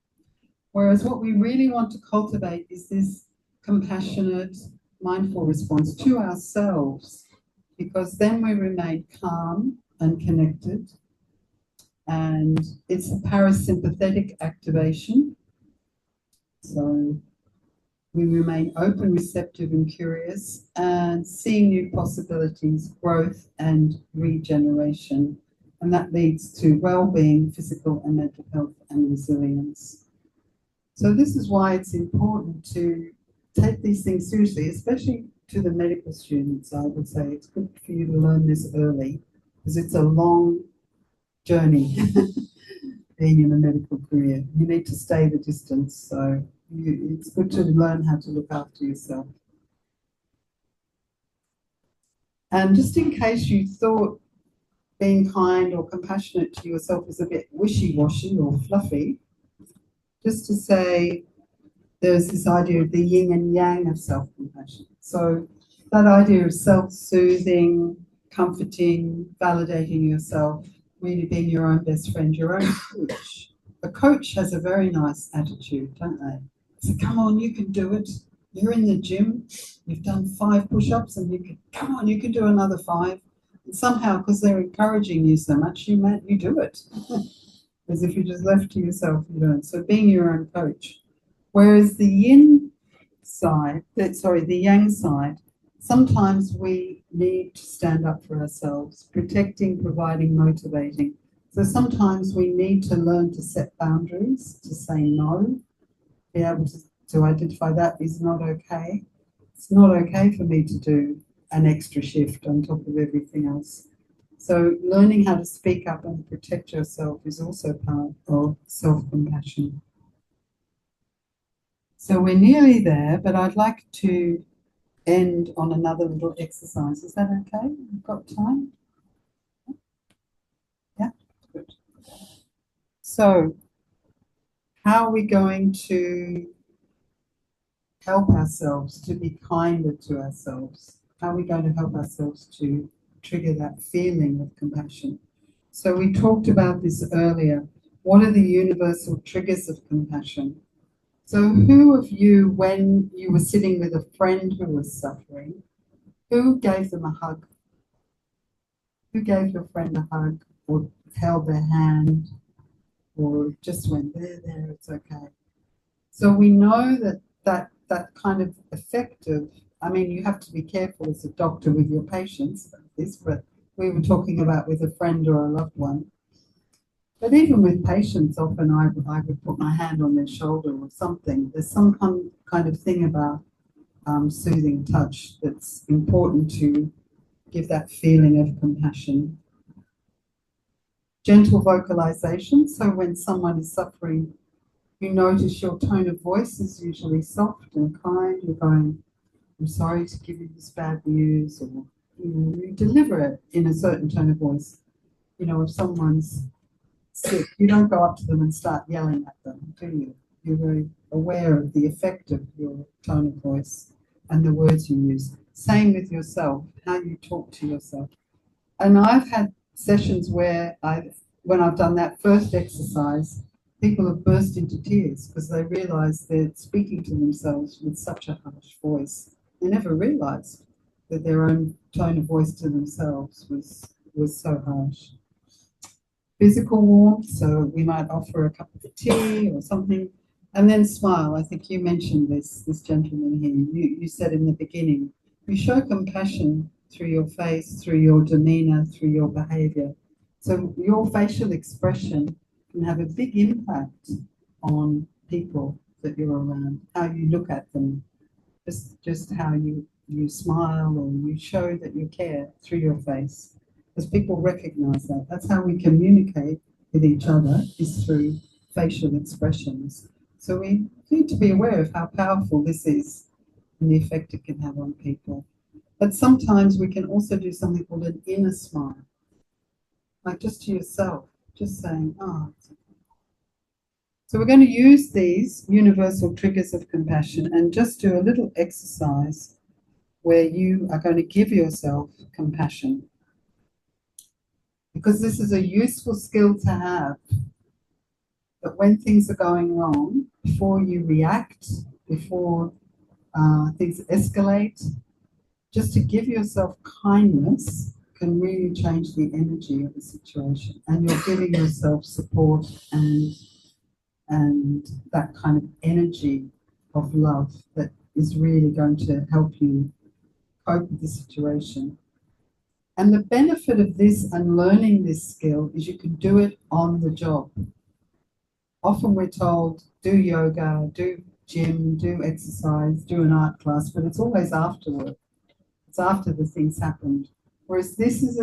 Whereas what we really want to cultivate is this compassionate, mindful response to ourselves, because then we remain calm and connected. And it's a parasympathetic activation. So we remain open, receptive, and curious, and seeing new possibilities, growth, and regeneration. And that leads to well-being, physical and mental health, and resilience. So this is why it's important to take these things seriously, especially to the medical students. I would say it's good for you to learn this early, because it's a long journey being in a medical career. You need to stay the distance, so it's good to learn how to look after yourself. And just in case you thought being kind or compassionate to yourself is a bit wishy-washy or fluffy, just to say there's this idea of the yin and yang of self-compassion. So that idea of self-soothing, comforting, validating yourself, really being your own best friend, your own coach. A coach has a very nice attitude, don't they? So come on, you can do it. You're in the gym, you've done 5 push-ups and you can, come on, you can do another 5. And somehow, because they're encouraging you so much, you do it. As if you're just left to yourself, you don't. So being your own coach. Whereas the yin side, the yang side, sometimes we need to stand up for ourselves, protecting, providing, motivating. So sometimes we need to learn to set boundaries, to say no, be able to identify that is not okay. It's not okay for me to do an extra shift on top of everything else. So learning how to speak up and protect yourself is also part of self-compassion. So we're nearly there, but I'd like to end on another little exercise. Is that okay? We've got time? Yeah, good. So how are we going to help ourselves to be kinder to ourselves? How are we going to help ourselves to trigger that feeling of compassion? So we talked about this earlier. What are the universal triggers of compassion? So who of you, when you were sitting with a friend who was suffering, who gave them a hug? Who gave your friend a hug or held their hand or just went, there, it's okay. So we know that kind of effective, I mean, you have to be careful as a doctor with your patients about this, but we were talking about with a friend or a loved one. But even with patients, often I would put my hand on their shoulder or something. There's some kind of thing about soothing touch that's important to give that feeling of compassion. Gentle vocalization, so when someone is suffering, you notice your tone of voice is usually soft and kind. You're going, I'm sorry to give you this bad news, or you deliver it in a certain tone of voice. You know, if someone's sick, you don't go up to them and start yelling at them, do you? You're very aware of the effect of your tone of voice and the words you use. Same with yourself, how you talk to yourself. And I've had sessions where when I've done that first exercise, people have burst into tears because they realize they're speaking to themselves with such a harsh voice. They never realized that their own tone of voice to themselves was so harsh. Physical warmth, so we might offer a cup of tea or something, and then smile. I think you mentioned this gentleman here. You said in the beginning, you show compassion through your face, through your demeanor, through your behavior. So your facial expression can have a big impact on people that you're around, how you look at them, just how you smile or you show that you care through your face. Because people recognize that. That's how we communicate with each other, is through facial expressions. So we need to be aware of how powerful this is and the effect it can have on people. But sometimes we can also do something called an inner smile, like just to yourself, just saying, oh, it's okay. So we're going to use these universal triggers of compassion and just do a little exercise where you are going to give yourself compassion. Because this is a useful skill to have, that when things are going wrong, before you react, before things escalate, just to give yourself kindness can really change the energy of the situation. And you're giving yourself support and that kind of energy of love that is really going to help you cope with the situation. And the benefit of this and learning this skill is you can do it on the job. Often we're told, do yoga, do gym, do exercise, do an art class, but it's always afterward. It's after the things happened. Whereas this is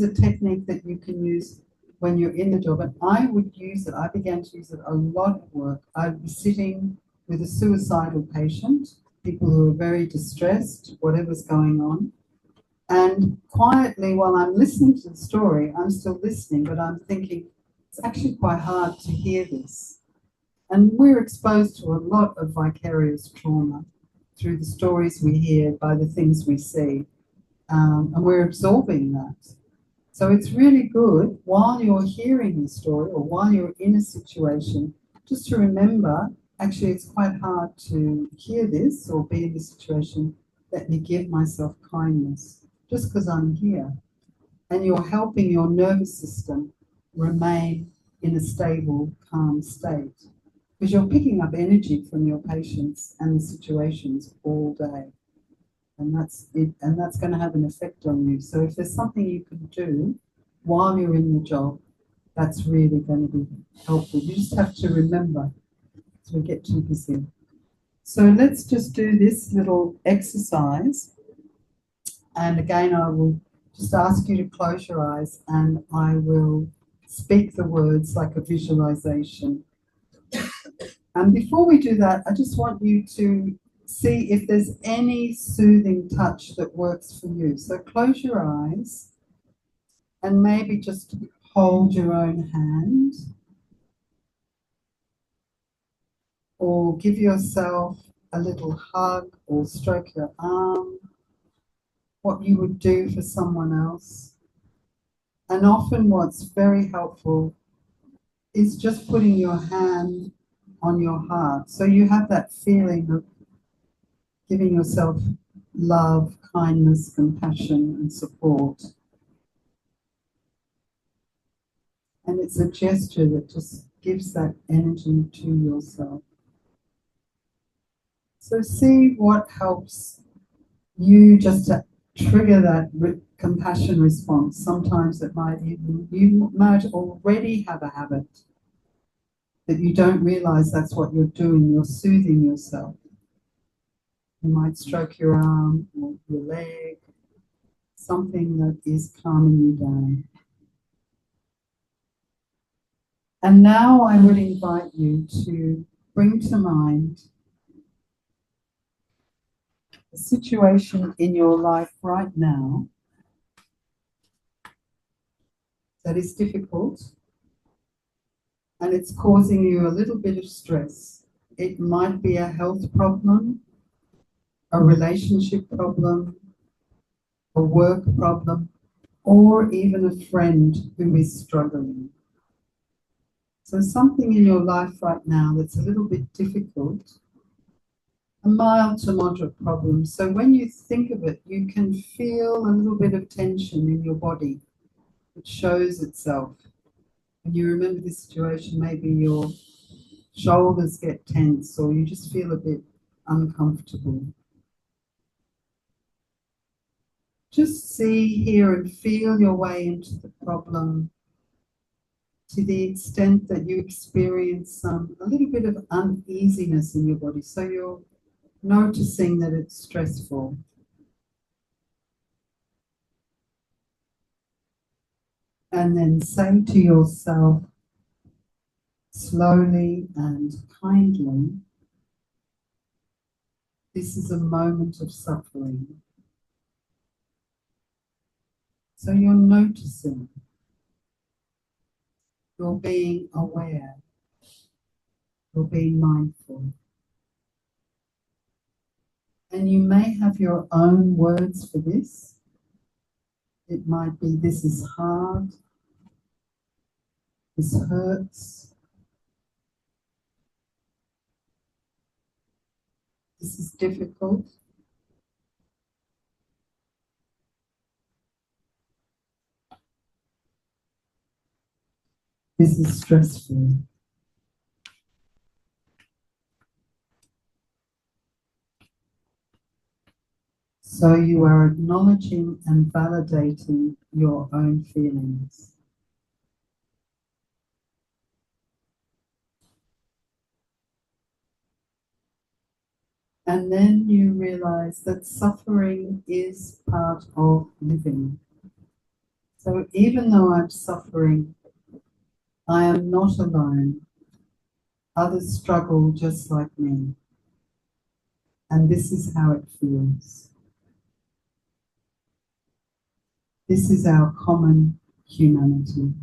a technique that you can use when you're in the job. And I would use it, I began to use it a lot at work. I'd be sitting with a suicidal patient, people who are very distressed, whatever's going on. And quietly, while I'm listening to the story, I'm still listening, but I'm thinking, it's actually quite hard to hear this. And we're exposed to a lot of vicarious trauma. through the stories we hear, by the things we see, and we're absorbing that. So it's really good while you're hearing the story or while you're in a situation, just to remember, actually it's quite hard to hear this or be in this situation. Let me give myself kindness just because I'm here. And you're helping your nervous system remain in a stable, calm state. Because you're picking up energy from your patients and the situations all day. And that's it, and that's going to have an effect on you. So if there's something you can do while you're in the job, that's really going to be helpful. You just have to remember as we get too busy. So let's just do this little exercise. And again, I will just ask you to close your eyes and I will speak the words like a visualization. And before we do that, I just want you to see if there's any soothing touch that works for you. So close your eyes and maybe just hold your own hand or give yourself a little hug or stroke your arm, what you would do for someone else. And often what's very helpful is just putting your hand on your heart. So you have that feeling of giving yourself love, kindness, compassion, and support. And it's a gesture that just gives that energy to yourself. So see what helps you just to trigger that compassion response. Sometimes it might even, you might already have a habit that you don't realize that's what you're doing. You're soothing yourself. You might stroke your arm or your leg, something that is calming you down. And now I would invite you to bring to mind a situation in your life right now that is difficult and it's causing you a little bit of stress. It might be a health problem, a relationship problem, a work problem, or even a friend who is struggling. So something in your life right now that's a little bit difficult, a mild to moderate problem. So when you think of it, you can feel a little bit of tension in your body. It shows itself. When you remember this situation, maybe your shoulders get tense or you just feel a bit uncomfortable. Just see, hear, and feel your way into the problem to the extent that you experience a little bit of uneasiness in your body. So you're noticing that it's stressful. And then say to yourself, slowly and kindly, this is a moment of suffering. So you're noticing, you're being aware, you're being mindful. And you may have your own words for this. It might be, this is hard, this hurts, this is difficult. This is stressful. So you are acknowledging and validating your own feelings. And then you realize that suffering is part of living. So even though I'm suffering, I am not alone. Others struggle just like me. And this is how it feels. This is our common humanity.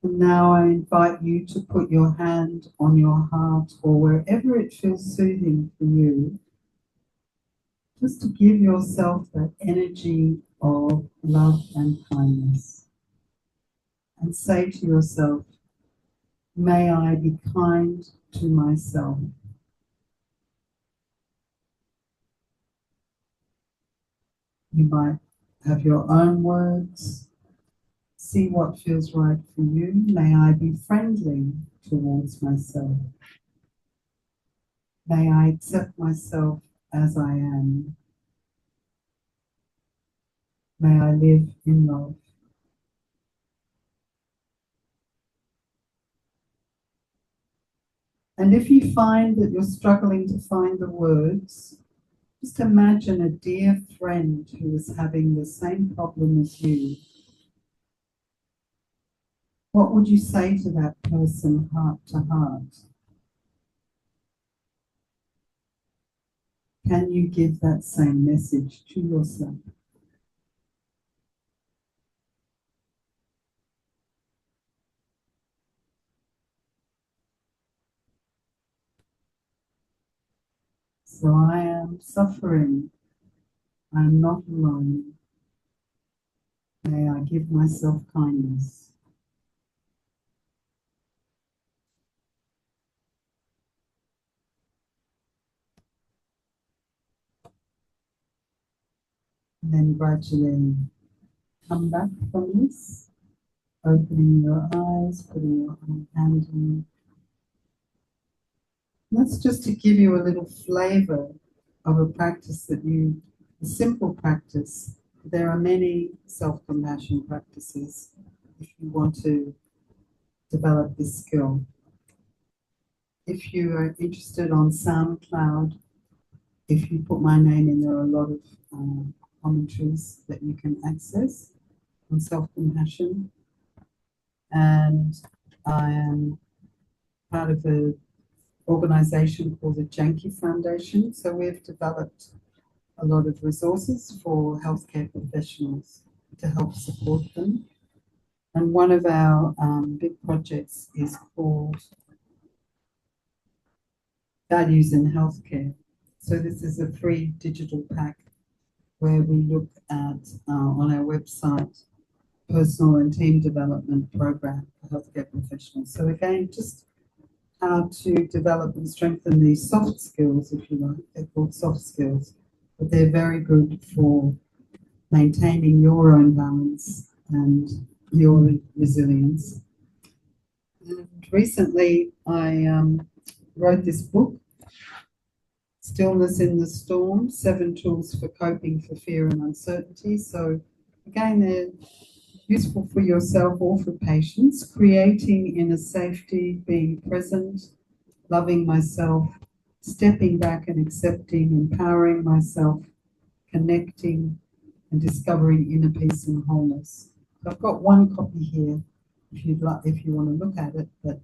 And now I invite you to put your hand on your heart or wherever it feels soothing for you, just to give yourself that energy of love and kindness. And say to yourself, may I be kind to myself. You might have your own words. See what feels right for you. May I be friendly towards myself. May I accept myself as I am. May I live in love. And if you find that you're struggling to find the words, just imagine a dear friend who is having the same problem as you. What would you say to that person heart to heart? Can you give that same message to yourself? So I am suffering. I am not alone. May I give myself kindness. And then gradually come back from this, opening your eyes, putting your hand on. That's just to give you a little flavor of a practice a simple practice. There are many self-compassion practices if you want to develop this skill. If you are interested on SoundCloud, if you put my name in, there are a lot of commentaries that you can access on self-compassion. And I am part of an organization called the Janki Foundation. So we've developed a lot of resources for healthcare professionals to help support them. And one of our big projects is called Values in Healthcare. So this is a free digital pack where we look at, on our website, personal and team development program for healthcare professionals. So again, just how to develop and strengthen these soft skills, if you like. They're called soft skills, but they're very good for maintaining your own balance and your resilience. And recently, I wrote this book, Stillness in the Storm, 7 Tools for Coping for Fear and Uncertainty. So again, they're useful for yourself or for patients. Creating inner safety, being present, loving myself, stepping back and accepting, empowering myself, connecting, and discovering inner peace and wholeness. So I've got one copy here if you'd like, if you want to look at it, but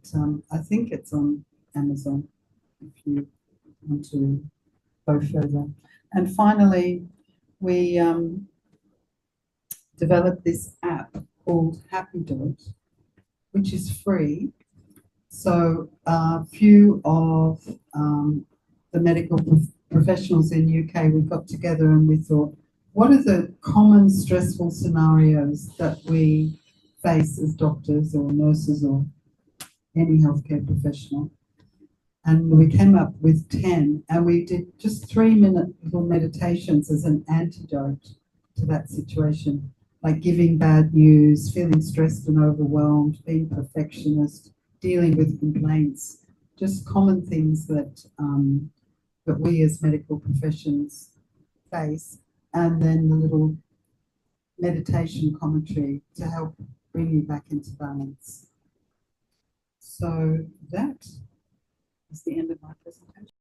I think it's on Amazon if you want to go further. And finally, we developed this app called Happy Dot, which is free. So a few of the medical professionals in UK, we got together and we thought, what are the common stressful scenarios that we face as doctors or nurses or any healthcare professional? And we came up with 10, and we did just 3-minute little meditations as an antidote to that situation, like giving bad news, feeling stressed and overwhelmed, being perfectionist, dealing with complaints, just common things that that we as medical professions face, and then the little meditation commentary to help bring you back into balance. So that is the end of my presentation.